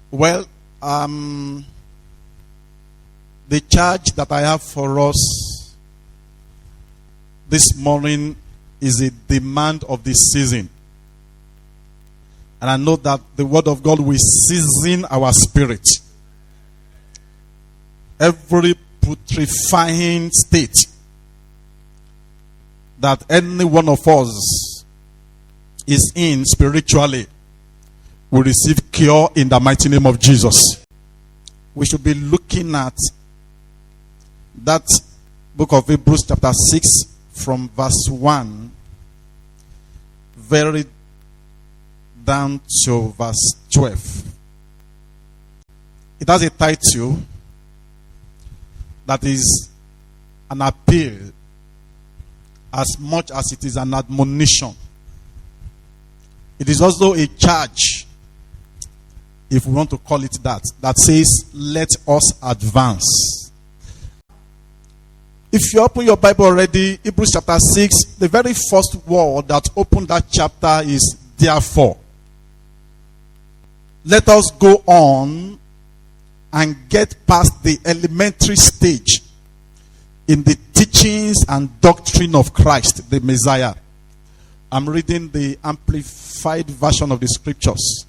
Well, the charge that I have for us this morning is a demand of the season. And I know that the word of God will season our spirit. Every putrefying state that any one of us is in spiritually will receive cure in the mighty name of Jesus. We should be looking at that book of Hebrews chapter 6 from verse 1 very down to verse 12. It has a title that is an appeal as much as it is an admonition. It is also a charge, if we want to call it that says, let us advance. If you open your Bible already, Hebrews chapter 6, the very first word that opened that chapter is therefore. Let us go on and get past the elementary stage in the teachings and doctrine of Christ, the Messiah. I'm reading the amplified version of the scriptures.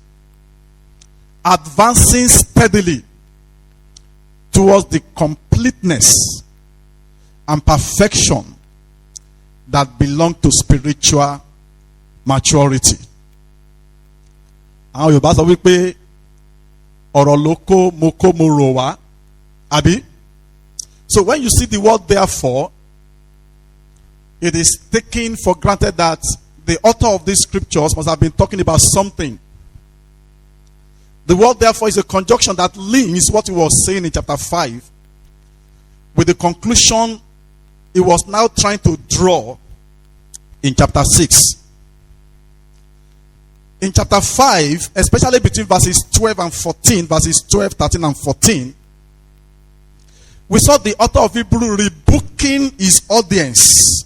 Advancing steadily towards the completeness and perfection that belong to spiritual maturity. Àwọn Yorùbá sọ wípé ọ̀rọ̀ lóko moko moro wa, àbí? So when you see the word therefore, it is taken for granted that the author of these scriptures must have been talking about something. The word therefore is a conjunction that links what he was saying in chapter 5 with the conclusion he was now trying to draw in chapter 6. In chapter 5, especially between verses 12 and 14, verses 12, 13 and 14, we saw the author of Hebrew rebuking his audience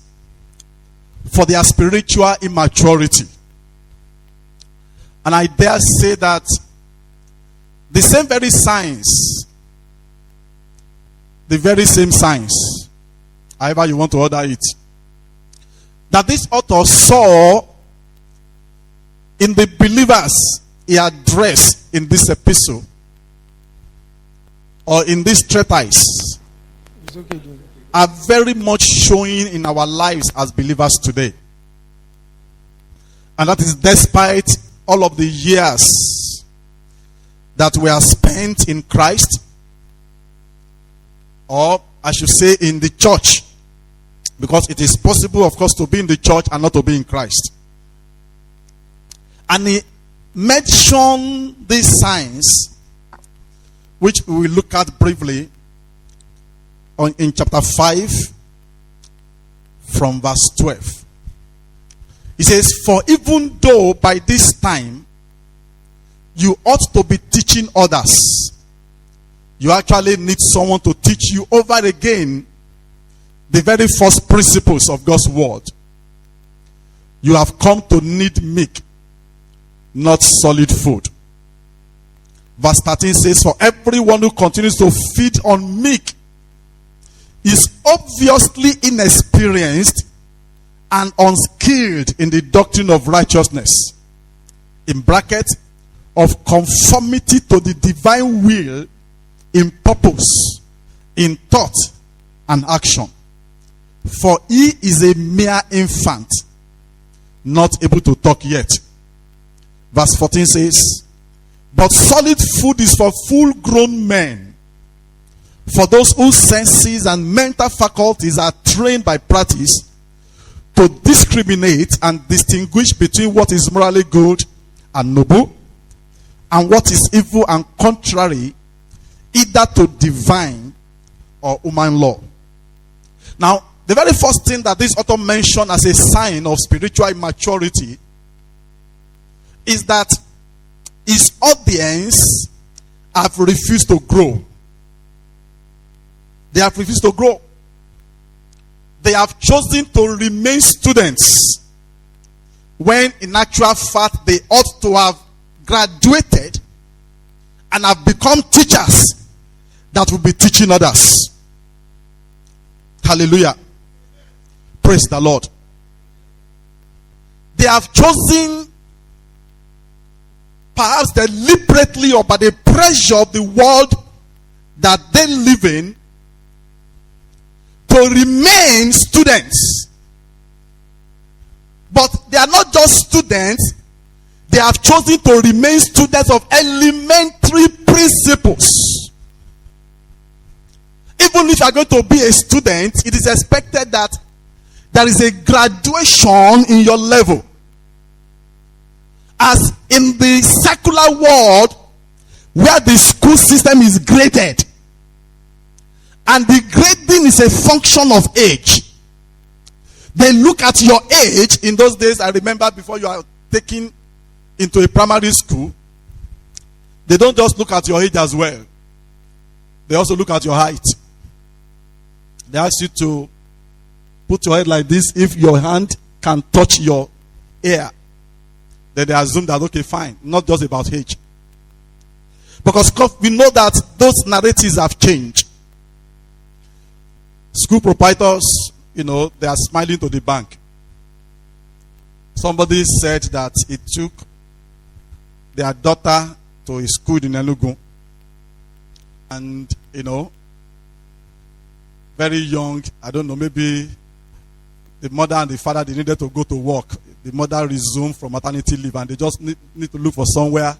for their spiritual immaturity. And I dare say that the same very signs, the very same signs, however you want to order it, that this author saw in the believers he addressed in this epistle or in this treatise are very much showing in our lives as believers today. And that is despite all of the years that we are spent in Christ, or I should say in the church, because it is possible, of course, to be in the church and not to be in Christ. And he mentioned these signs, which we will look at briefly in chapter 5 from verse 12. He says, for even though by this time you ought to be teaching others, you actually need someone to teach you over again the very first principles of God's word. You have come to need milk, not solid food. Verse 13 says, for everyone who continues to feed on milk is obviously inexperienced and unskilled in the doctrine of righteousness. In brackets, of conformity to the divine will in purpose, in thought and action. For he is a mere infant, not able to talk yet. Verse 14 says, but solid food is for full-grown men, for those whose senses and mental faculties are trained by practice to discriminate and distinguish between what is morally good and noble, and what is evil and contrary either to divine or human law. Now, the very first thing that this author mentioned as a sign of spiritual immaturity is that his audience have refused to grow. They have refused to grow. They have chosen to remain students when in actual fact they ought to have graduated and have become teachers that will be teaching others. Hallelujah. Praise the Lord. They have chosen, perhaps deliberately or by the pressure of the world that they live in, to remain students. But they are not just students, they have chosen to remain students of elementary principles. Even if you are going to be a student, it is expected that there is a graduation in your level. As in the secular world, where the school system is graded, and the grading is a function of age. They look at your age. In those days, I remember, before you are taken into a primary school, they don't just look at your age as well. They also look at your height. They ask you to put your head like this. If your hand can touch your ear, then they assume that, okay, fine, not just about age. Because we know that those narratives have changed. School proprietors, they are smiling to the bank. Somebody said that it took their daughter to a school in Enugu. And, very young, I don't know, maybe the mother and the father, they needed to go to work. The mother resumed from maternity leave, and they just need to look for somewhere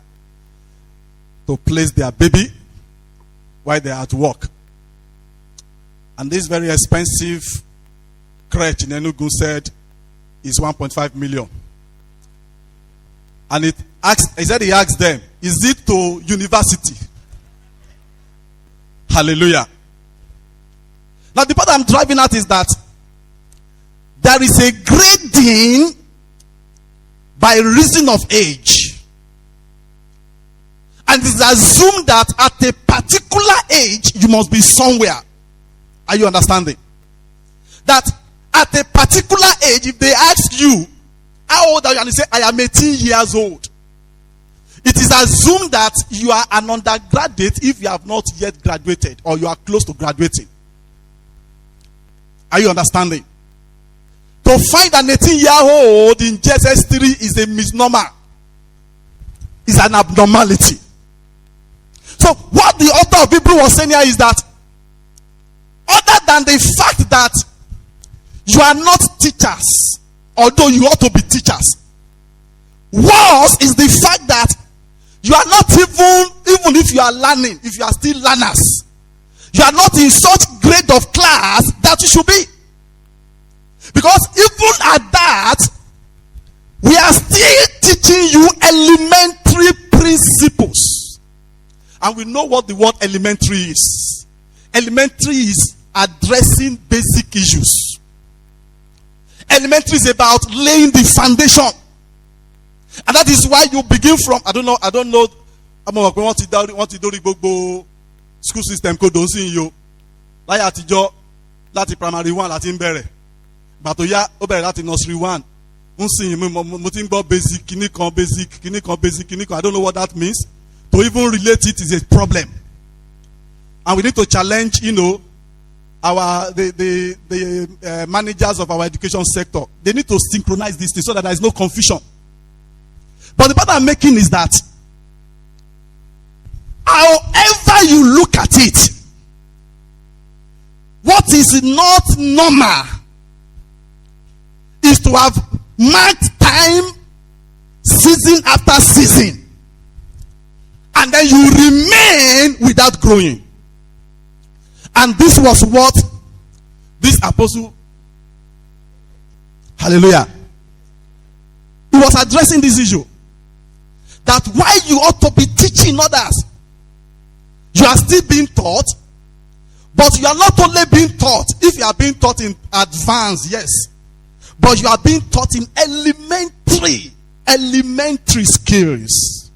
to place their baby while they are at work. And this very expensive crèche in Enugu said is 1.5 million. And he asked them, is it to university? Hallelujah. Now the part I'm driving at is that there is a grading by reason of age. And it is assumed that at a particular age, you must be somewhere. Are you understanding? That at a particular age, if they ask you, how old are you? And you say, I am 18 years old. It is assumed that you are an undergraduate if you have not yet graduated, or you are close to graduating. Are you understanding? To find an 18-year-old in JSS 3 is a misnomer. It's an abnormality. So what the author of Hebrews was saying here is that, other than the fact that you are not teachers, although you ought to be teachers, worse is the fact that you are not even if you are learning, if you are still learners, you are not in such grade of class that you should be. Because even at that, we are still teaching you elementary principles. And we know what the word elementary is. Elementary is addressing basic issues. Elementary is about laying the foundation. And that is why you begin from, I don't know. I'm want to do gbogbo school system ko don sin yo. Láyé àtijọ́ láti primary 1 láti ń bẹ̀rẹ̀. Gbà tó yá ó bẹ̀rẹ̀ láti nursery 1. Ń sìn mo ti ń gbọ́ basic kíní kan. I don't know what that means. To even relate it is a problem. And we need to challenge, the managers of our education sector. They need to synchronize this thing so that there is no confusion. But the point I'm making is that, however you look at it, what is not normal is to have marked time, season after season, and then you remain without growing. And this was what this apostle, hallelujah, he was addressing this issue. That while you ought to be teaching others, you are still being taught. But you are not only being taught, if you are being taught in advance, yes, but you are being taught in elementary skills.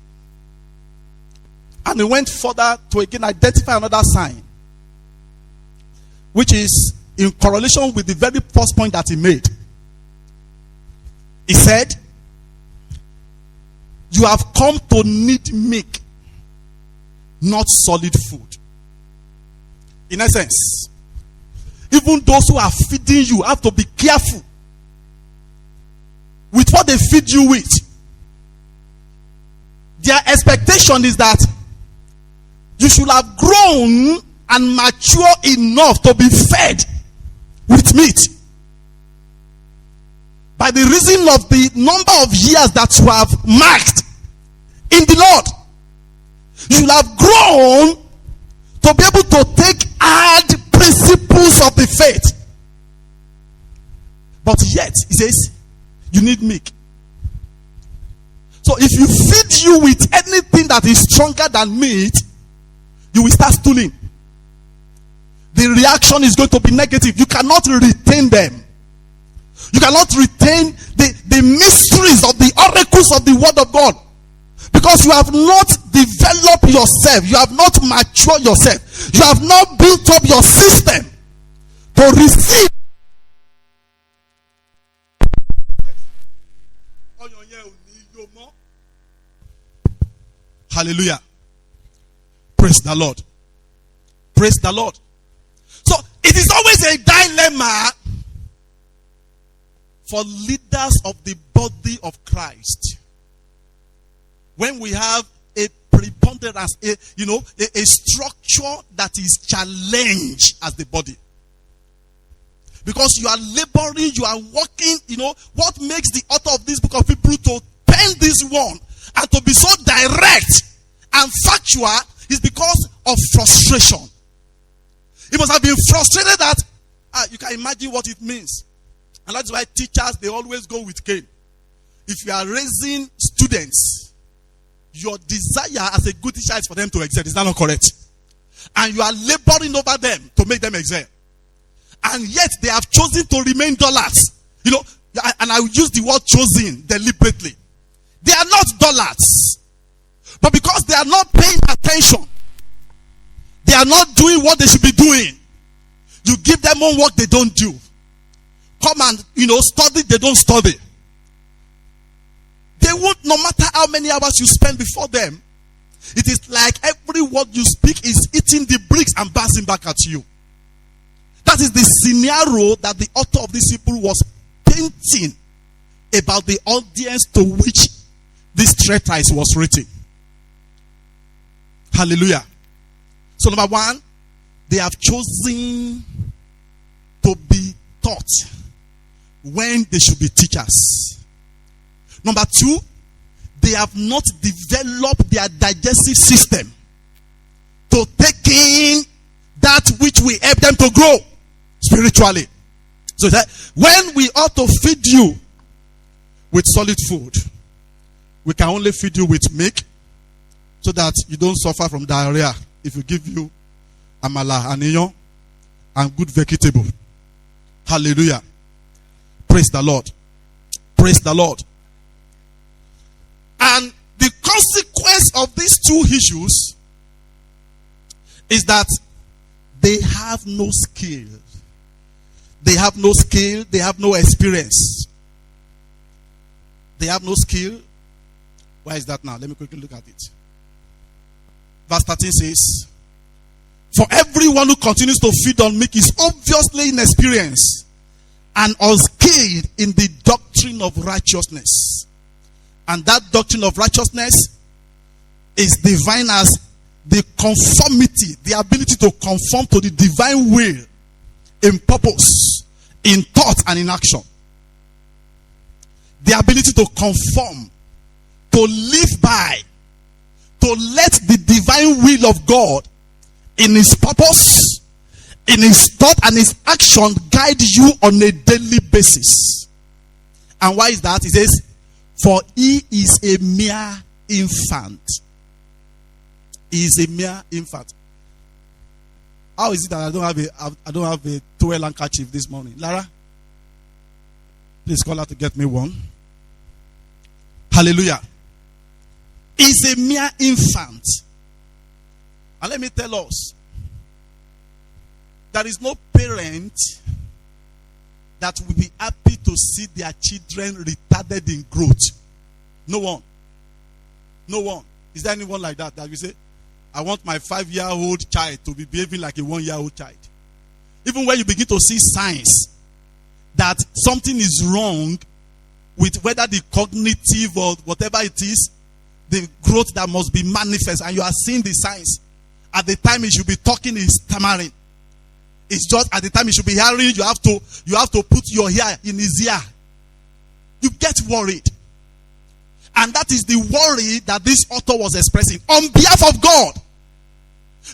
And he went further to again identify another sign, which is in correlation with the very first point that he made. He said, you have come to need milk not solid food. In essence, even those who are feeding you have to be careful with what they feed you with. Their expectation is that you should have grown and mature enough to be fed with meat. By the reason of the number of years that you have marked in the Lord, you should have grown to be able to take hard principles of the faith. But yet, he says, you need milk. So if you feed you with anything that is stronger than meat, you will start stooling. The reaction is going to be negative. You cannot retain them. You cannot retain the mysteries of the oracles of the word of God. Because you have not developed yourself. You have not matured yourself. You have not built up your system to receive. Hallelujah. Praise the Lord. Praise the Lord. So it is always a dilemma for leaders of the body of Christ. When we have a preponderance, a structure that is challenged as the body. Because you are laboring, you are working, what makes the author of this book of Hebrews to pen this one and to be so direct and factual is because of frustration. He must have been frustrated that you can imagine what it means. And that's why teachers, they always go with Cain. If you are raising students, your desire as a good teacher is for them to excel. Is that not correct? And you are laboring over them to make them excel. And yet they have chosen to remain dullards. And I will use the word chosen deliberately. They are not dullards. But because they are not paying attention, they are not doing what they should be doing. You give them homework, they don't do. Come and, study, they don't study. They won't, no matter how many hours you spend before them, it is like every word you speak is hitting the bricks and bouncing back at you. That is the scenario that the author of this people was painting about the audience to which this treatise was written. Hallelujah. So number one, they have chosen to be taught when they should be teachers. Number two, they have not developed their digestive system to take in that which will help them to grow spiritually. So that when we ought to feed you with solid food, we can only feed you with milk so that you don't suffer from diarrhea if we give you amala, aniyon, and good vegetable. Hallelujah. Praise the Lord. Praise the Lord. And the consequence of these two issues is that they have no skill. They have no skill. They have no experience. They have no skill. Why is that now? Let me quickly look at it. Verse 13 says, for everyone who continues to feed on milk is obviously inexperienced and unskilled in the doctrine of righteousness. And that doctrine of righteousness is defined as the conformity, the ability to conform to the divine will in purpose, in thought, and in action. The ability to conform, to live by, to let the divine will of God in his purpose, in his thought, and his action guide you on a daily basis. And why is that? He says, for he is a mere infant. He is a mere infant. How is it that I don't have a towel handkerchief this morning? Lara, please call her to get me one. Hallelujah. He is a mere infant. And let me tell us, there is no parent that will be happy to see their children retarded in growth. No one. No one. Is there anyone like that we say, I want my 5-year-old child to be behaving like a 1-year-old child. Even when you begin to see signs that something is wrong with whether the cognitive or whatever it is, the growth that must be manifest, and you are seeing the signs. At the time he should be talking, he's stammering. It's just at the time he should be hearing, you have to put your ear in his ear. You get worried. And that is the worry that this author was expressing on behalf of God.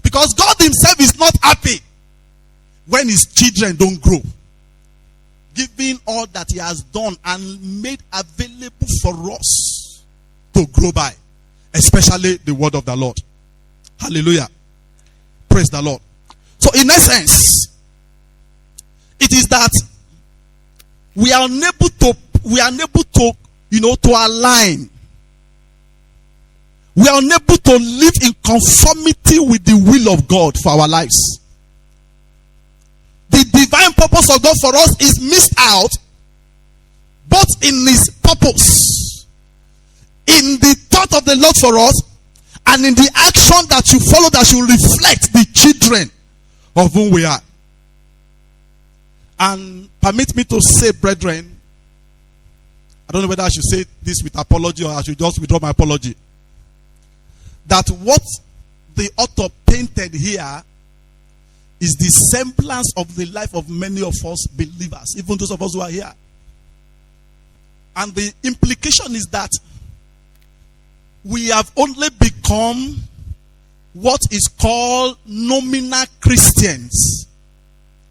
Because God himself is not happy when his children don't grow. Giving all that he has done and made available for us to grow by. Especially the word of the Lord. Hallelujah. Praise the Lord. So in essence, it is that we are unable to to align. We are unable to live in conformity with the will of God for our lives. The divine purpose of God for us is missed out, both in his purpose, in the thought of the Lord for us, and in the action that you follow that should reflect the children of whom we are. And permit me to say, brethren, I don't know whether I should say this with apology or I should just withdraw my apology, that what the author painted here is the semblance of the life of many of us believers, even those of us who are here. And the implication is that we have only become what is called nominal Christians.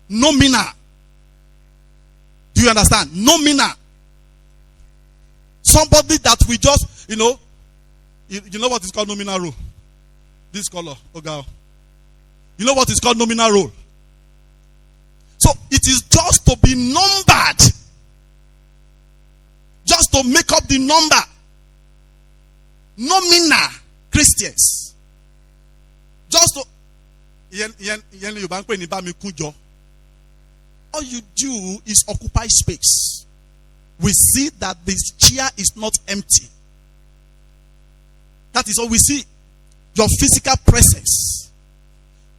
Nominal. Do you understand? Nominal. Somebody that we just, you know what is called nominal role? This color, okay. You know what is called nominal role? So it is just to be numbered. Just to make up the number. Nominal Christians. Just to all you do is occupy space. We see that this chair is not empty. That is all we see. Your physical presence.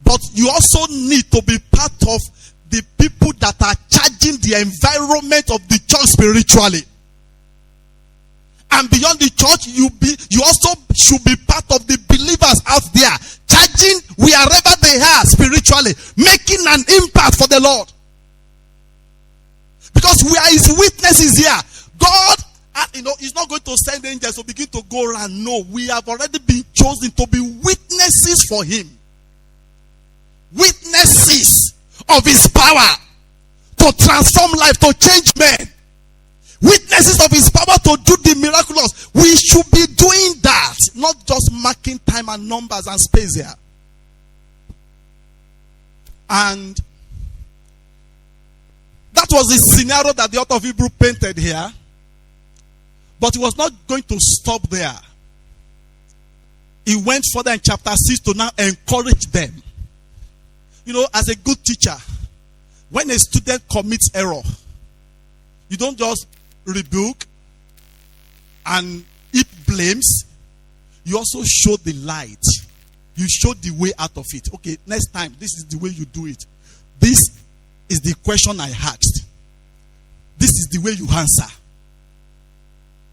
But you also need to be part of the people that are charging the environment of the church spiritually. And beyond the church, you also should be part of the believers out there, charging wherever they are spiritually, making an impact for the Lord. Because we are his witnesses here. God, is not going to send angels to begin to go around. No, we have already been chosen to be witnesses for him. Witnesses of his power to transform life, to change men. Witnesses of his power to do the miraculous. We should be doing that, not just marking time and numbers and space here. And that was the scenario that the author of Hebrew painted here. But he was not going to stop there. He went further in chapter 6 to now encourage them. As a good teacher, when a student commits error, you don't just rebuke and heap blames. You also show the light. You show the way out of it. Okay, next time, this is the way you do it. This is the question I asked. This is the way you answer.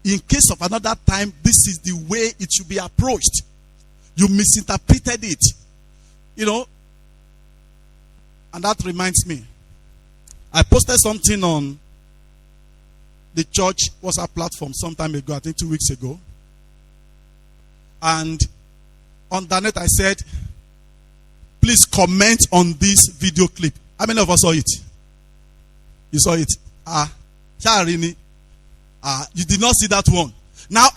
In case of another time, this is the way it should be approached. You misinterpreted it. And that reminds me. I posted something on the church WhatsApp platform some time ago, I think 2 weeks ago. And on the net I said, please comment on this video clip. How many of us saw it? You saw it? You did not see that one. Now,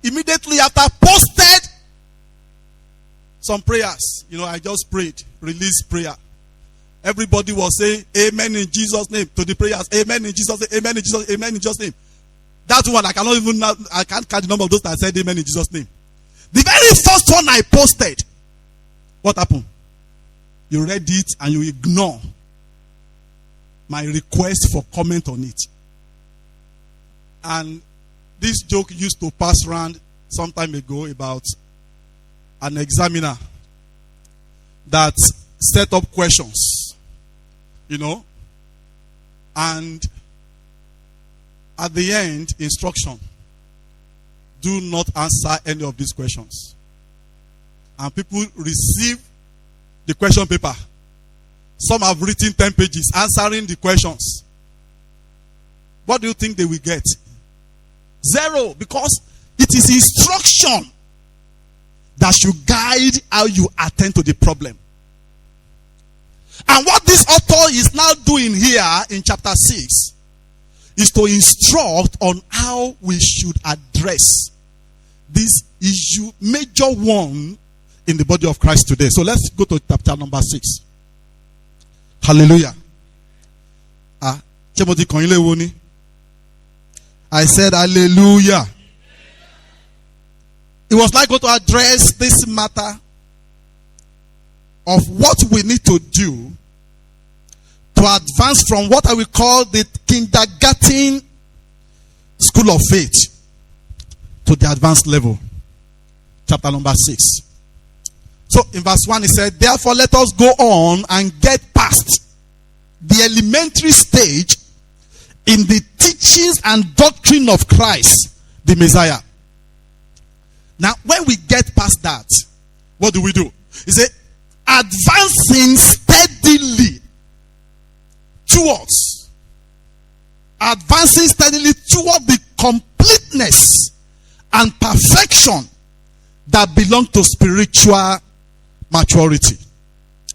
immediately after posted some prayers. I just prayed, released prayer. Everybody was saying, amen in Jesus' name to the prayers. Amen in Jesus' name, amen in Jesus' name, amen in Jesus' name. That one, I can't count the number of those that said amen in Jesus' name. The very first one I posted, what happened? You read it and you ignore my request for comment on it. And this joke used to pass around some time ago about an examiner that set up questions, and at the end, instruction. Do not answer any of these questions. And people receive the question paper. Some have written 10 pages answering the questions. What do you think they will get? 0, because it is instruction that should guide how you attend to the problem. And what this author is now doing here in chapter 6 is to instruct on how we should address this issue, major one in the body of Christ today. So let's go to chapter number 6. Hallelujah. I said hallelujah. It was like going to address this matter of what we need to do to advance from what I will call the kindergarten school of faith to the advanced level. Chapter number 6. So in verse 1 he said, therefore let us go on and get past the elementary stage in the teachings and doctrine of Christ, the Messiah. Now, when we get past that, what do? He said, advancing steadily toward the completeness and perfection that belong to spiritual maturity.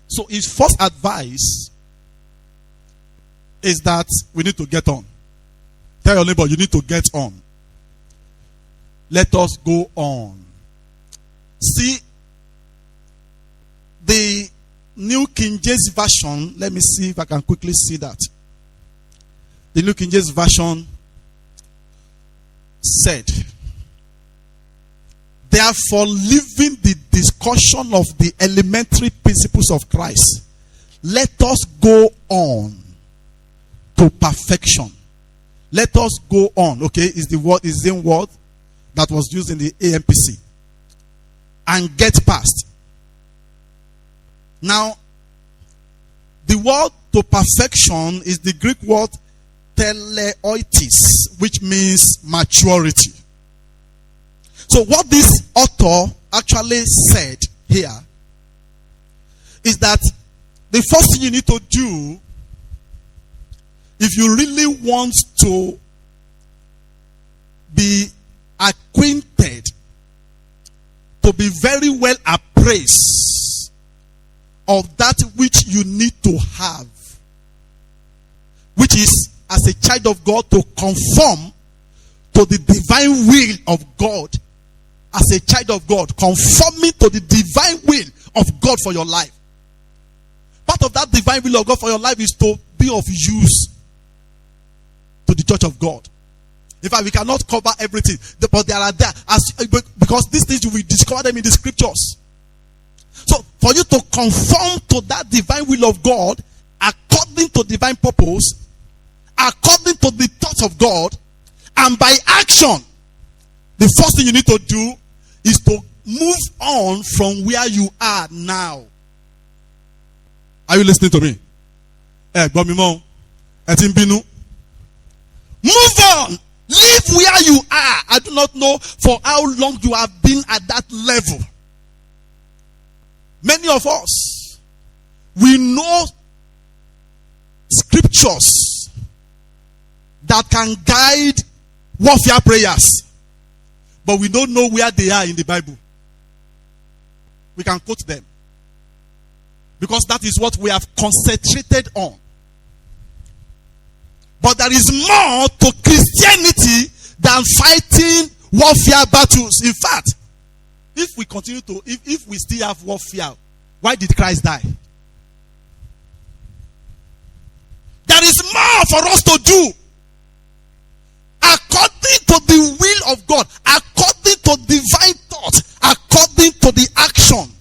So his first advice is that we need to get on. Tell your neighbor, you need to get on. Let us go on. See, the New King James Version, let me see if I can quickly see that. The New King James Version said, therefore, leaving the discussion of the elementary principles of Christ, let us go on to perfection. Let us go on. Okay, is the same word that was used in the AMPC. And get past. Now, the word to perfection is the Greek word teleoitis, which means maturity. So what this author actually said here is that the first thing you need to do, if you really want to be acquainted, to be very well appraised of that which you need to have, which is, as a child of God, to conform to the divine will of God. As a child of God, conforming to the divine will of God for your life. Part of that divine will of God for your life is to be of use to the church of God. In fact, we cannot cover everything, but there are there, because these things you will discover them in the scriptures. So, for you to conform to that divine will of God, according to divine purpose, according to the thoughts of God, and by action, the first thing you need to do is to move on from where you are now. Are you listening to me? Move on. Live where you are. I do not know for how long you have been at that level. Many of us, we know scriptures that can guide warfare prayers, but we don't know where they are in the Bible. We can quote them because that is what we have concentrated on. But there is more to Christianity than fighting warfare battles. In fact, if we continue to, if we still have warfare, why did Christ die? There is more for us to do. According to the will of God, according to divine thought, according to the action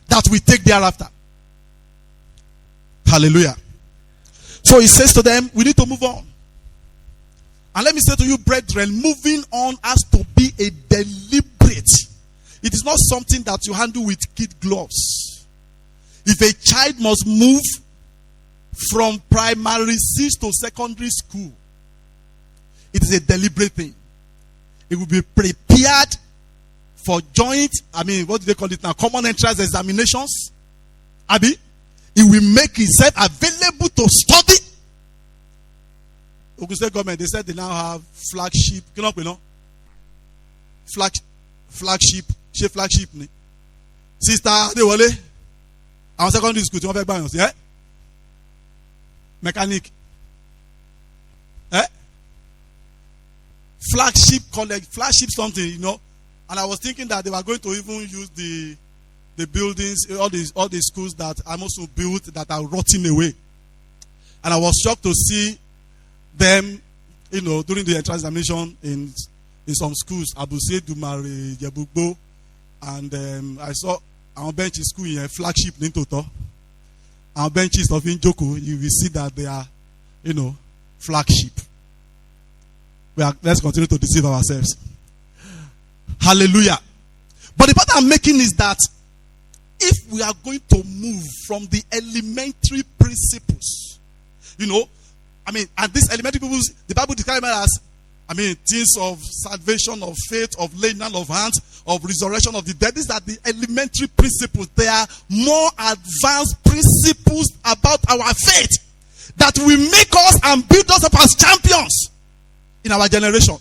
that we take thereafter. Hallelujah. So he says to them, we need to move on. And let me say to you, brethren, moving on has to be a deliberate, it is not something that you handle with kid gloves. If a child must move from primary 6 to secondary school, it is a deliberate thing. It will be prepared for joint, what do they call it now? Common entrance examinations. Abi, it will make itself available to study. Ogun State government, they said they now have flagship. Flagship. Sister Adewale, our secondary school, yeah? Mechanic. Flagship college, flagship something, And I was thinking that they were going to even use the buildings, all the schools that are also built that are rotting away. And I was shocked to see them, during the entrance examination in some schools, Abuse, Dumare, Yabugbo, and I saw our bench school in flagship Nintoto. Our benches of Injoku, you will see that they are, flagship. Let's continue to deceive ourselves. Hallelujah. But the point I'm making is that if we are going to move from the elementary principles, and these elementary principles, the Bible describes it as, things of salvation, of faith, of laying on of hands, of resurrection of the dead. These are the elementary principles. They are more advanced principles about our faith that will make us and build us up as champions in our generation.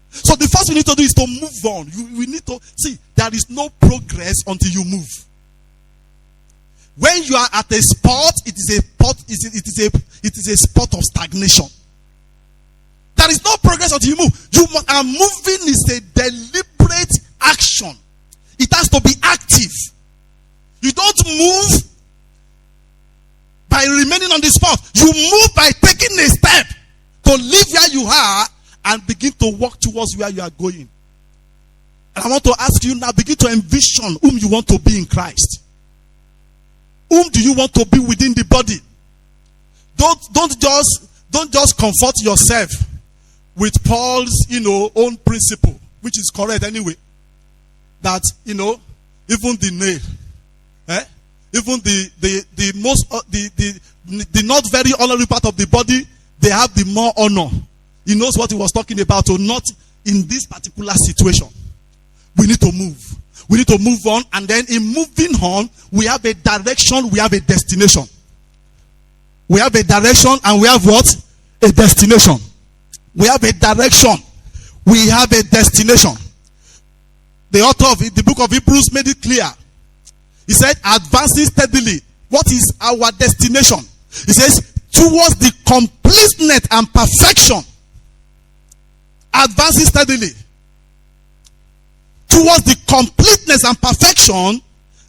So the first we need to do is to move on. We need to see there is no progress until you move. When you are at a spot, it is a spot of stagnation. There is no progress until you move. Moving is a deliberate action. It has to be active. You don't move by remaining on the spot. You move by taking a step to leave where you are and begin to walk towards where you are going. And I want to ask you now, begin to envision whom you want to be in Christ. Whom do you want to be within the body? Don't just comfort yourself with Paul's, own principle, which is correct anyway. That, even the nail, even the not very honorable part of the body, they have the more honor. He knows what he was talking about, or not in this particular situation. We need to move. We need to move on, and then in moving on, we have a direction, we have a destination. We have a direction, and we have what? A destination. We have a direction. We have a destination. The author of the book of Hebrews made it clear. He said, advancing steadily. What is our destination? He says, towards the completeness and perfection. Advancing steadily. Towards the completeness and perfection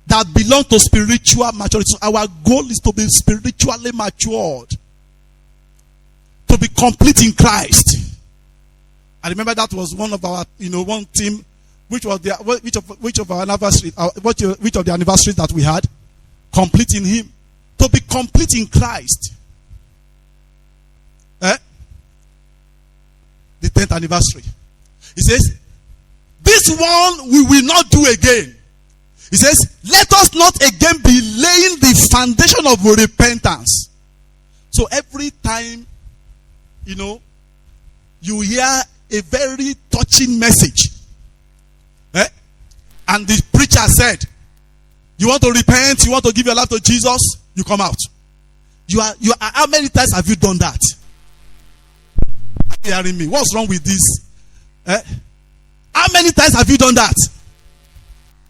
that belong to spiritual maturity. So our goal is to be spiritually matured. To be complete in Christ. I remember that was one of our, one team, which of the anniversaries that we had, complete in Him. To be complete in Christ. The 10th anniversary. He says, this one we will not do again. He says, let us not again be laying the foundation of repentance. So every time, you hear a very touching message, and the preacher said, you want to repent, you want to give your life to Jesus, you come out. How many times have you done that? Are you hearing me? What's wrong with this? How many times have you done that?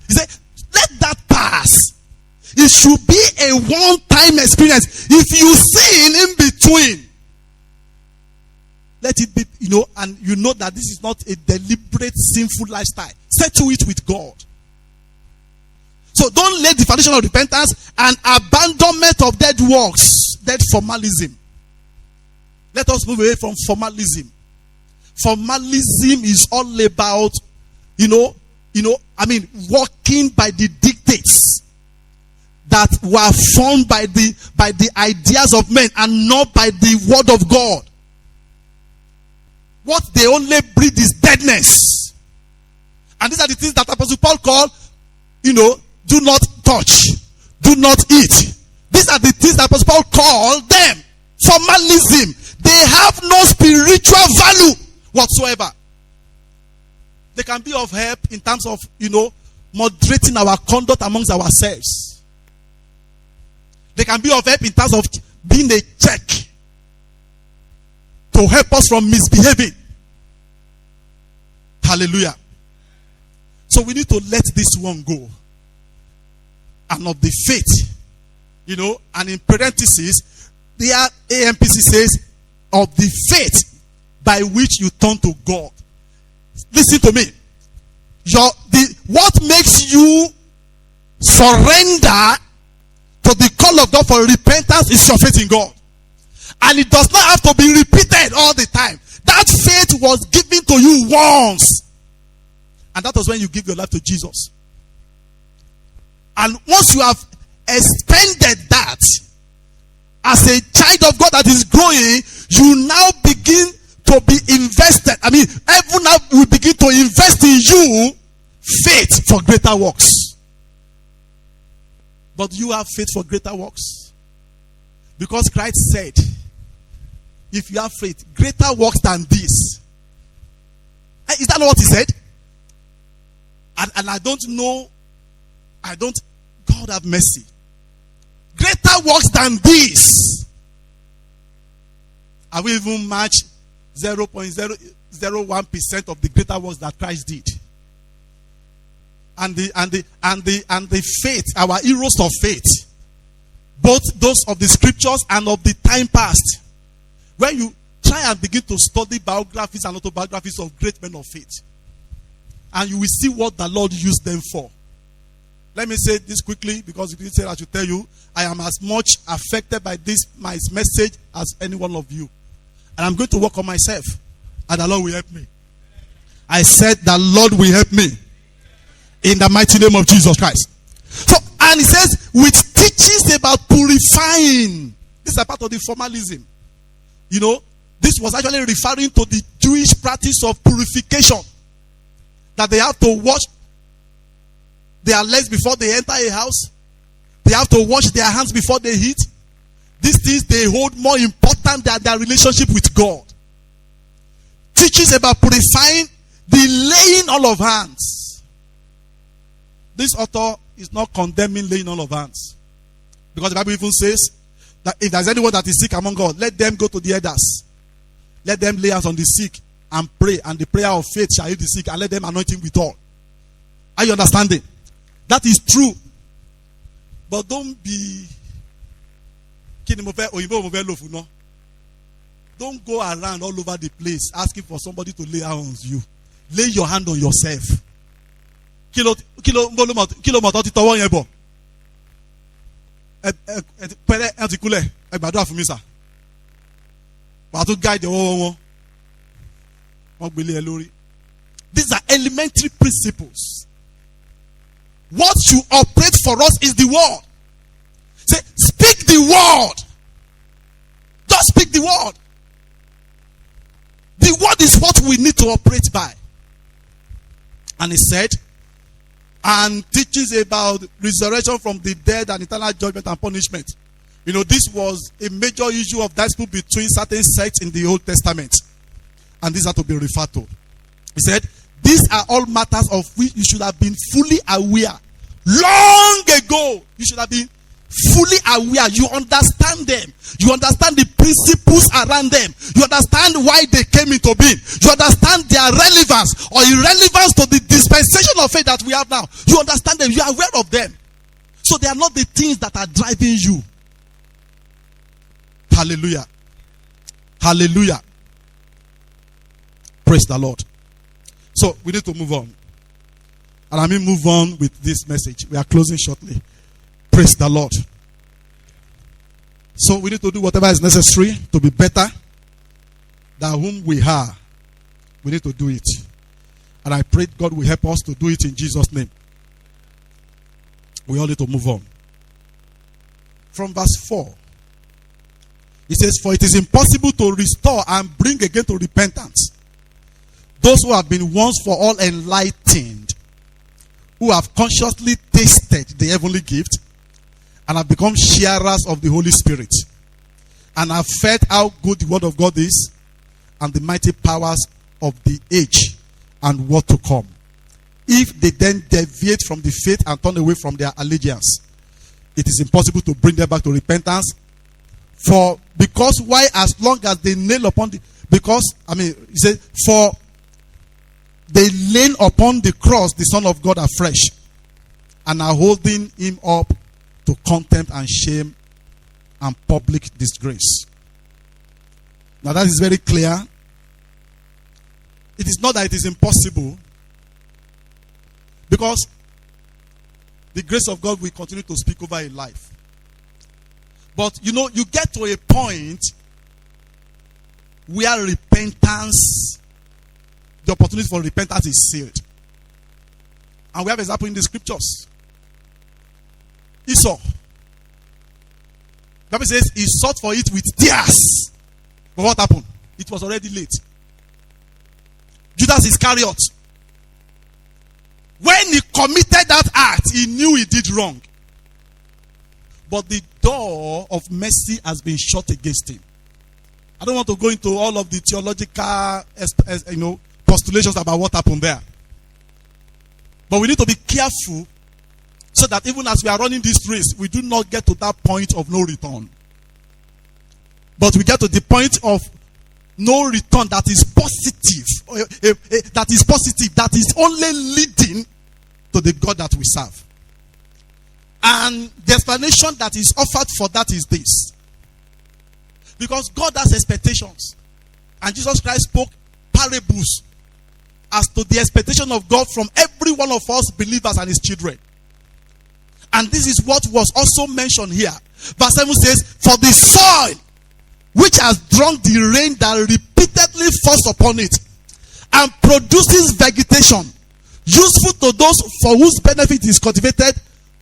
He said, let that pass. It should be a one-time experience. If you sin in between, let it be, and you know that this is not a deliberate sinful lifestyle. Settle it with God. So don't lay the foundation of repentance and abandonment of dead works, dead formalism. Let us move away from formalism. Formalism is all about, walking by the dictates that were formed by the ideas of men and not by the word of God. What they only breed is deadness. And these are the things that Apostle Paul called, do not touch, do not eat. These are the things that Apostle Paul called them formalism. They have no spiritual value whatsoever. They can be of help in terms of, moderating our conduct amongst ourselves. They can be of help in terms of being a check to help us from misbehaving. Hallelujah. So we need to let this one go. And of the faith, and in parentheses, the AMPC says, of the faith by which you turn to God. Listen to me. What makes you surrender to the call of God for repentance is your faith in God. And it does not have to be repeated all the time. That faith was given to you once. And that was when you give your life to Jesus. And once you have expended that, as a child of God that is growing, you now begin to be invested. Heaven now will begin to invest in you faith for greater works. But you have faith for greater works. Because Christ said, if you have faith, greater works than this. Is that not what he said? And I don't know. God have mercy. Greater works than this. Have we even matched 0.001% of the greater works that Christ did? And the faith, our heroes of faith, both those of the scriptures and of the time past, when you try and begin to study biographies and autobiographies of great men of faith, and you will see what the Lord used them for. Let me say this quickly, because if you say I should tell you, I am as much affected by this my message as any one of you. And I'm going to work on myself, and the Lord will help me. I said the Lord will help me. In the mighty name of Jesus Christ. So, and he says, with teachings about purifying. This is a part of the formalism. This was actually referring to the Jewish practice of purification. That they have to wash their legs before they enter a house. They have to wash their hands before they eat. These things they hold more important than their relationship with God. Teachings about purifying, the laying on of hands. This author is not condemning laying on of hands. Because the Bible even says that if there's anyone that is sick among God, let them go to the elders. Let them lay hands on the sick and pray. And the prayer of faith shall heal the sick, and let them anoint him with oil. Are you understanding? That is true. But don't be... Don't go around all over the place asking for somebody to lay hands on you. Lay your hand on yourself. Kilo mọ̀tọ́ ti tọwọ́ yẹn bọ̀. Pẹ̀lẹ́ ẹ ti kúlẹ̀ ẹ gbàdúrà fún mi sà. Wàá tún guide ọwọ́ wọn. Wọ́n gbélé ẹ lórí. These are elementary principles. What should operate for us is the word. Say, speak the word. Just speak the word. The word is what we need to operate by. And he said, and teaches about resurrection from the dead and eternal judgment and punishment. This was a major issue of dispute between certain sects in the Old Testament. And these are to be referred to. He said, these are all matters of which you should have been fully aware. Long ago, you should have been fully aware. You understand them. You understand the principles around them. You understand why they came into being. You understand their relevance or irrelevance to the dispensation of faith that we have now. You understand them. You are aware of them. So they are not the things that are driving you. Hallelujah. Hallelujah. Praise the Lord. So we need to move on. And I mean move on with this message. We are closing shortly. Praise the Lord. So we need to do whatever is necessary to be better than whom we are. We need to do it. And I pray God will help us to do it in Jesus' name. We all need to move on. From verse 4. It says, for it is impossible to restore and bring again to repentance those who have been once for all enlightened who have consciously tasted the heavenly gift and have become sharers of the Holy Spirit and have felt how good the word of God is and the mighty powers of the age and what to come. If they then deviate from the faith and turn away from their allegiance, it is impossible to bring them back to repentance. Because why, as long as they nail upon the, he said, for they lay upon the cross the Son of God afresh and are holding him up to contempt and shame and public disgrace. Now that is very clear. It is not that it is impossible, because the grace of God will continue to speak over a life. But you get to a point where repentance, the opportunity for repentance is sealed. And we have example in the scriptures. Esau. The Bible says he sought for it with tears. But what happened? It was already late. Judas Iscariot, when he committed that act, he knew he did wrong. But the door of mercy has been shut against him. I don't want to go into all of the theological postulations about what happened there. But we need to be careful so that even as we are running this race, we do not get to that point of no return. But we get to the point of no return that is positive. That is only leading to the God that we serve. And the explanation that is offered for that is this. Because God has expectations. And Jesus Christ spoke parables as to the expectation of God from every one of us believers and his children. And this is what was also mentioned here. Verse 7 says, for the soil which has drunk the rain that repeatedly falls upon it and produces vegetation, useful to those for whose benefit is cultivated,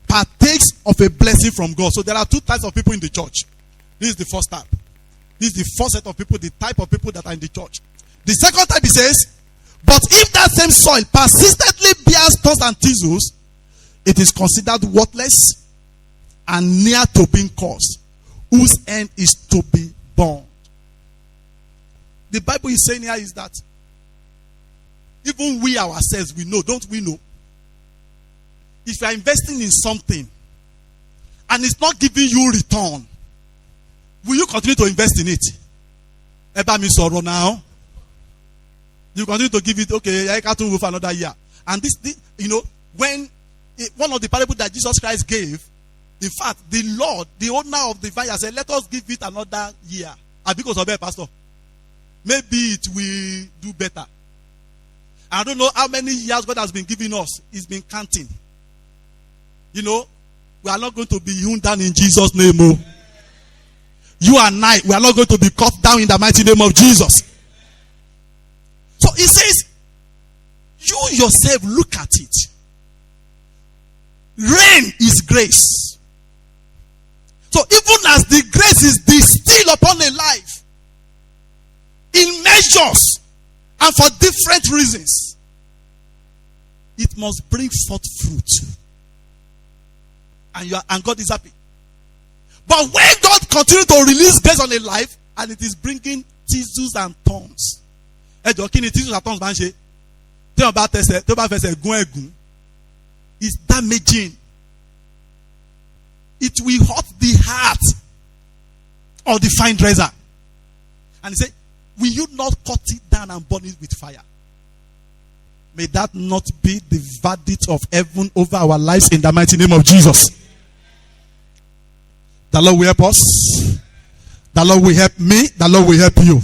partakes of a blessing from God. So there are two types of people in the church. This is the first type. This is the first set of people, the type of people that are in the church. The second type, he says, but if that same soil persistently bears thorns and thistles, it is considered worthless and near to being cursed, whose end is to be burned. The Bible is saying here is that even we ourselves, we know, don't we know? If you are investing in something and it's not giving you return, will you continue to invest in it? Eba mi sorrow now. You continue to give it, okay, I can't move for another year. And this when one of the parables that Jesus Christ gave, in fact, the Lord, the owner of the vineyard, said, let us give it another year. And because of that, Pastor, maybe it will do better. I don't know how many years God has been giving us. He's been counting. We are not going to be hewn down in Jesus' name. Oh. You and I, we are not going to be cut down in the mighty name of Jesus. So he says, you yourself look at it. Rain is grace. So even as the grace is distilled upon a life, in measures and for different reasons, it must bring forth fruit. And God is happy. But when God continues to release grace on a life, and it is bringing thistles and thorns. It's damaging. It will hurt the heart of the fine dresser. And he said, will you not cut it down and burn it with fire? May that not be the verdict of heaven over our lives in the mighty name of Jesus. The Lord will help us. The Lord will help me. The Lord will help you.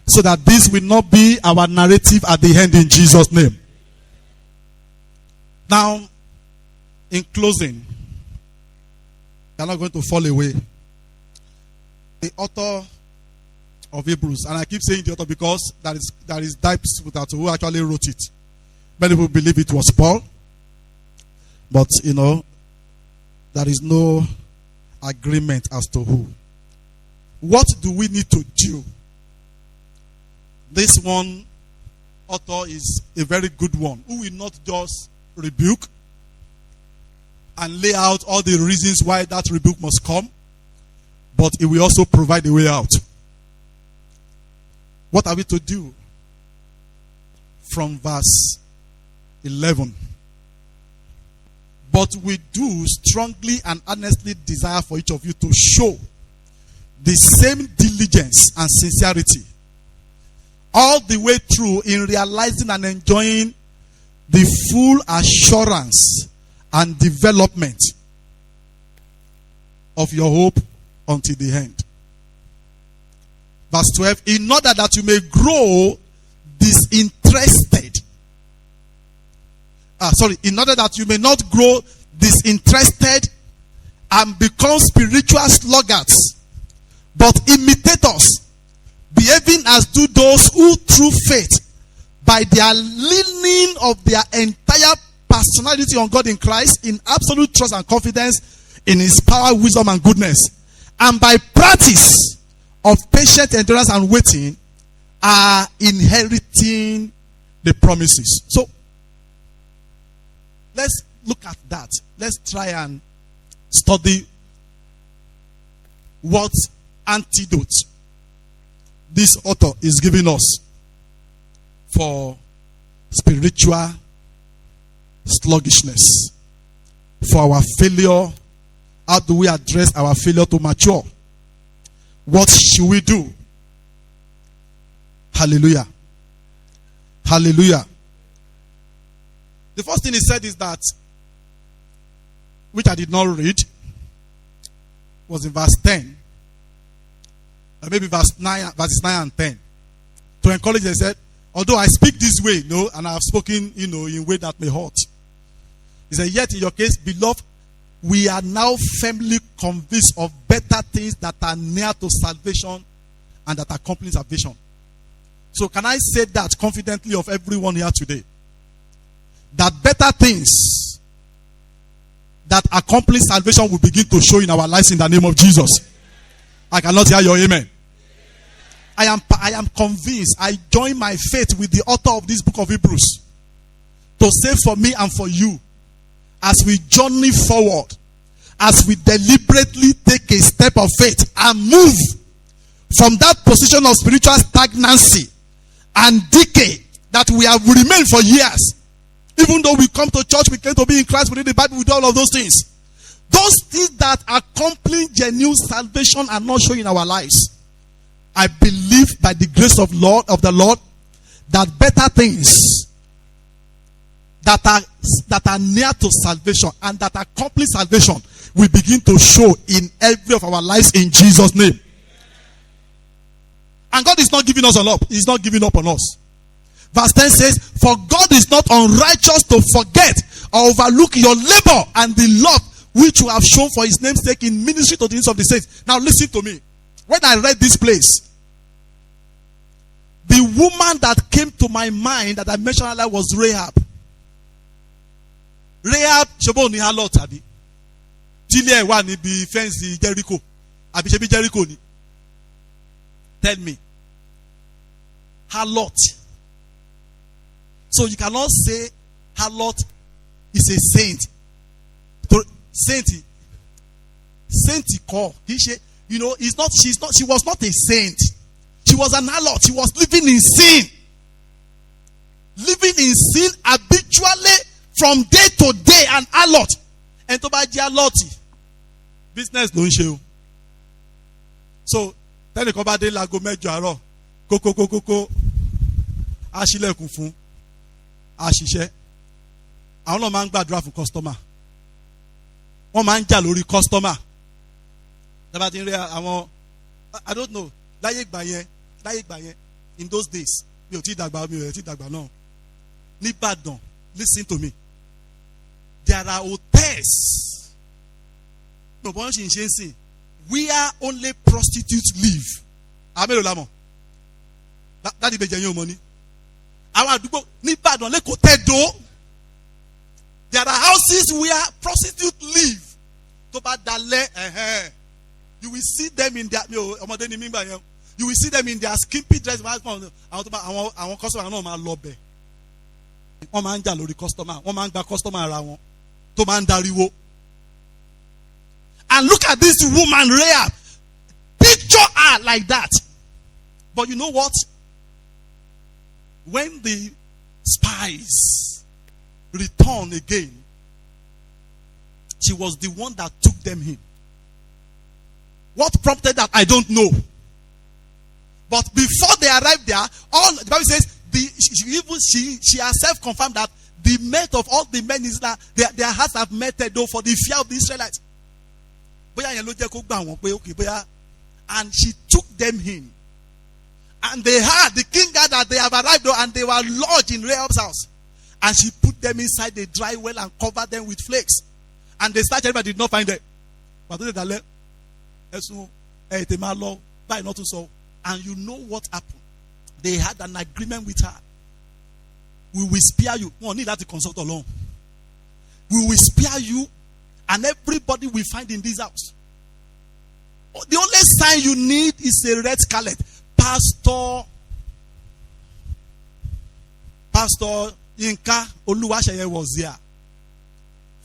So that this will not be our narrative at the end in Jesus' name. Now, in closing, they are not going to fall away. The author of Hebrews, and I keep saying the author because there is dispute without who actually wrote it. Many people believe it was Paul, but there is no agreement as to who. What do we need to do? This one author is a very good one, who will not just rebuke and lay out all the reasons why that rebuke must come, but it will also provide a way out. What are we to do? From verse 11. But we do strongly and earnestly desire for each of you to show the same diligence and sincerity all the way through in realizing and enjoying the full assurance and development of your hope until the end. Verse 12, in order that you may grow disinterested. In order that you may not grow disinterested and become spiritual sluggards, but imitators, behaving as do those who through faith, by their leaning of their entire personality on God in Christ, in absolute trust and confidence in his power, wisdom, and goodness, and by practice of patient endurance and waiting, are inheriting the promises. So, let's look at that. Let's try and study what antidote this author is giving us for spiritual sluggishness, for our failure. How do we address our failure to mature? What should we do? Hallelujah. Hallelujah. The first thing he said is that, which I did not read, was in verse 10. Or maybe verses 9 and 10. To encourage them, he said, although I speak this way, and I have spoken, in a way that may hurt. He said, yet in your case, beloved, we are now firmly convinced of better things that are near to salvation and that accompany salvation. So can I say that confidently of everyone here today? That better things that accomplish salvation will begin to show in our lives in the name of Jesus. I cannot hear your amen. I am convinced. I join my faith with the author of this book of Hebrews to say for me and for you, as we journey forward, as we deliberately take a step of faith and move from that position of spiritual stagnancy and decay that we have remained for years. Even though we come to church, we claim to be in Christ, we read the Bible, we do all of those things. Those things that accomplish genuine salvation are not showing in our lives. I believe by the grace of the Lord that better things that are near to salvation and that accomplish salvation will begin to show in every of our lives in Jesus' name. And God is not giving us up. He's not giving up on us. Verse 10 says, for God is not unrighteous to forget or overlook your labor and the love which you have shown for his name's sake in ministry to the needs of the saints. Now listen to me. When I read this place, the woman that came to my mind that I mentioned earlier was Rahab. Rahab, ṣebí ni harlot àbí? Tílé ẹ̀ wà níbi fẹ́ǹsì Jericho. Àbí ṣebí Jericho ni? Tell me. Harlot. So you cannot say harlot is a saint. Saint call. She was not a saint. She was an harlot. She was living in sin. Living in sin habitually from day to day, an harlot. And to buy harlot, business don't show. So, tell the company la go mẹ́jọ àárọ̀. Kókó. Aṣílẹ̀kùn fún. Aṣiṣẹ́. Àwọn náà máa ń gbàdúrà fún customer. Wọ́n máa ń jà lórí customer. Dábàá ti ń rí àwọn, I don't know, láyé ìgbà yẹn, in those days, mi ò tí dàgbà náà. Ní Ìbàdàn, listen to me. There are hotels. No, but she ń sìn. Where only prostitutes live. Àmẹ́lò lámọ̀. That ìbẹ̀jẹ̀ yín ò mọ̀ ní. Àwọn àdúgbò ní Ìbàdàn lẹ́kọ̀ọ́ tẹ̀dó. There are houses where prostitutes live. Tó bá dalẹ̀, you will see them in their, ọmọdé ni mímbà yẹn. You will see them in their skimpy dress. Àwọn customer náà máa lọ bẹ̀. wọ́n máa ń jà lórí customer, wọ́n máa ń gba customer ara wọn tó máa ń dariwo. And look at this woman Rahab. Picture her like that. But you know what? When the spies returned again, she was the one that took them in. What prompted that? I don't know. But before they arrived there, all the Bible says she herself confirmed that the mate of all the men is that their hearts have melted though for the fear of the Israelites. And she took them in. And they heard, the king heard that they have arrived and they were lodged in Rahab's house. And she put them inside the dry well and covered them with flakes. And they started but did not find them. And you know what happened? They had an agreement with her. We will spare you. We don't need that to consult alone. We will spare you and everybody we find in this house. The only sign you need is a red scarlet. Pastor Yinka Oluwaseye was there.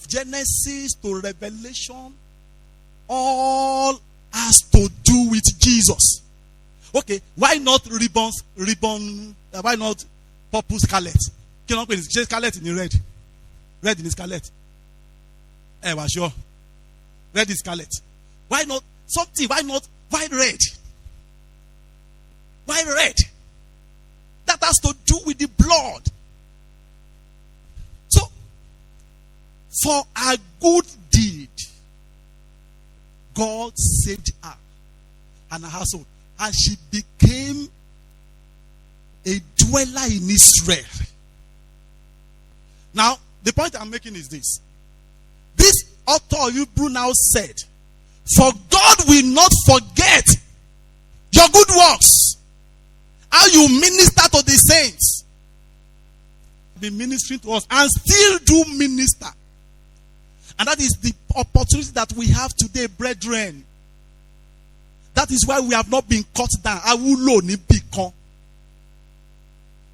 Genesis to Revelation all has to do with Jesus. Okay, why not ribbon? Why not purple scarlet? Scarlet in the red. Red in the scarlet. Was sure. Red is scarlet. Why not something? Why not white red? Why red? That has to do with the blood. So, for a good deed, God saved her and her household. And she became a dweller in Israel. Now, the point I'm making is this. This author of Hebrew now said, for God will not forget your good works. How you minister to the saints. Be ministering to us and still do minister. And that is the opportunity that we have today, brethren. That is why we have not been cut down.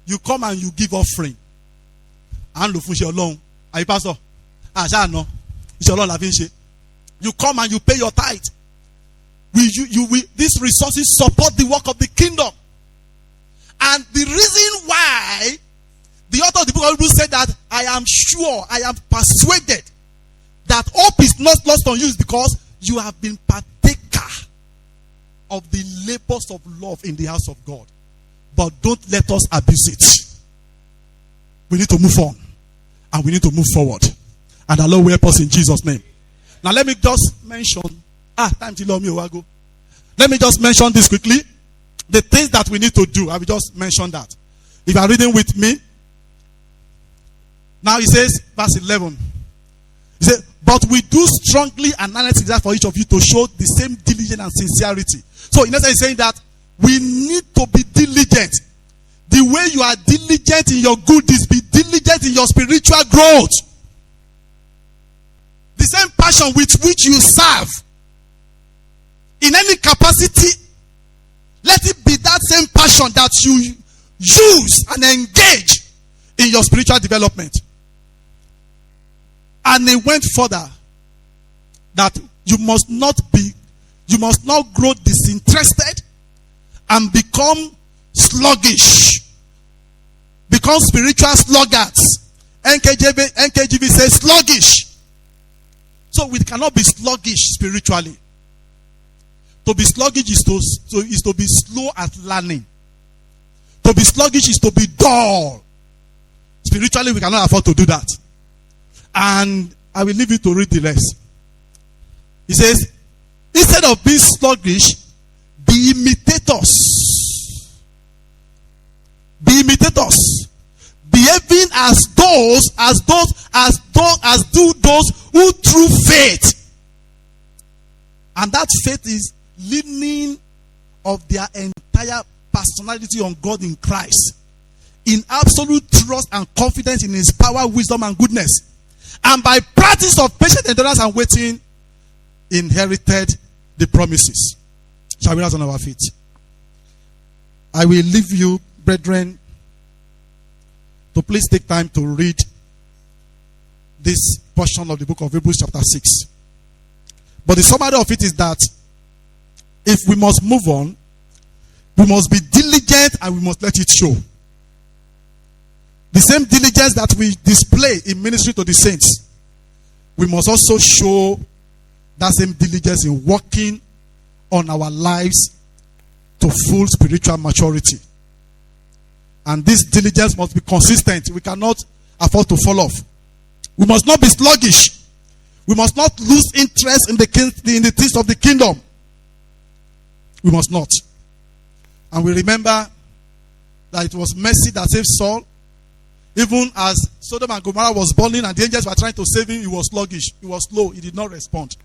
You come and you give offering. And are you pastor? You come and you pay your tithe. These resources support the work of the kingdom. And the reason why the author of the book of Hebrews said that I am sure, I am persuaded that hope is not lost on you is because you have been partaker of the labors of love in the house of God. But don't let us abuse it. We need to move on. And we need to move forward. And the Lord will help us in Jesus' name. Now let me just mention. Time to love me a while ago. Let me just mention this quickly. The things that we need to do. I will just mention that. If you are reading with me. Now he says, verse 11. He said, but we do strongly and earnestly desire for each of you to show the same diligence and sincerity. So in essence, he's saying that we need to be diligent. The way you are diligent in your good deeds, be diligent in your spiritual growth. The same passion with which you serve. In any capacity, let it be that same passion that you use and engage in your spiritual development. And he went further that you must not grow disinterested and become sluggish. Become spiritual sluggards. NKJV says sluggish. So we cannot be sluggish spiritually. To be sluggish is to be slow at learning. To be sluggish is to be dull. Spiritually, we cannot afford to do that. And I will leave you to read the rest. He says, instead of being sluggish, be imitators. Be imitators. Behaving as do those who through faith. And that faith is leaning of their entire personality on God in Christ. In absolute trust and confidence in his power, wisdom, and goodness. And by practice of patient endurance and waiting, inherited the promises. Shall we rise on our feet? I will leave you, brethren, to please take time to read this portion of the book of Hebrews chapter 6. But the summary of it is that if we must move on, we must be diligent and we must let it show. The same diligence that we display in ministry to the saints, we must also show that same diligence in working on our lives to full spiritual maturity. And this diligence must be consistent. We cannot afford to fall off. We must not be sluggish. We must not lose interest in the things of the kingdom. We must not. And we remember that it was mercy that saved Saul. Even as Sodom and Gomorrah was burning and the angels were trying to save him, he was sluggish. He was slow. He did not respond.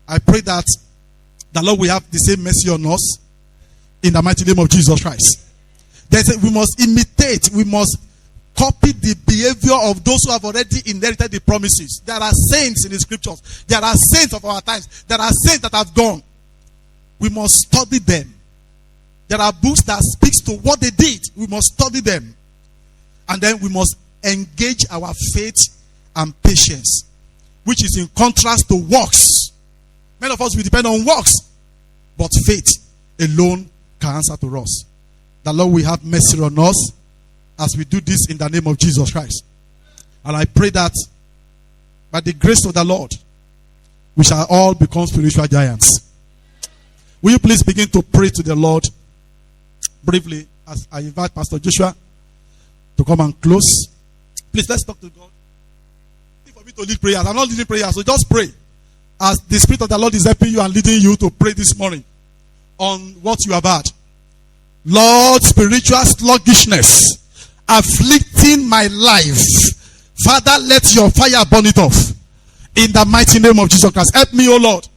I pray that the Lord will have the same mercy on us in the mighty name of Jesus Christ. We must imitate. We must copy the behavior of those who have already inherited the promises. There are saints in the scriptures. There are saints of our times. There are saints that have gone. We must study them. There are books that speaks to what they did. We must study them. And then we must engage our faith and patience, which is in contrast to works. Many of us will depend on works, but faith alone can answer to us. The Lord will have mercy on us as we do this in the name of Jesus Christ. And I pray that by the grace of the Lord, we shall all become spiritual giants. Will you please begin to pray to the Lord briefly as I invite Pastor Joshua to come and close? Please, let's talk to God. For me to lead prayers, I'm not leading prayers, so just pray as the Spirit of the Lord is helping you and leading you to pray this morning on what you have had. Lord, spiritual sluggishness afflicting my life, Father, let your fire burn it off in the mighty name of Jesus Christ. Help me, O Lord.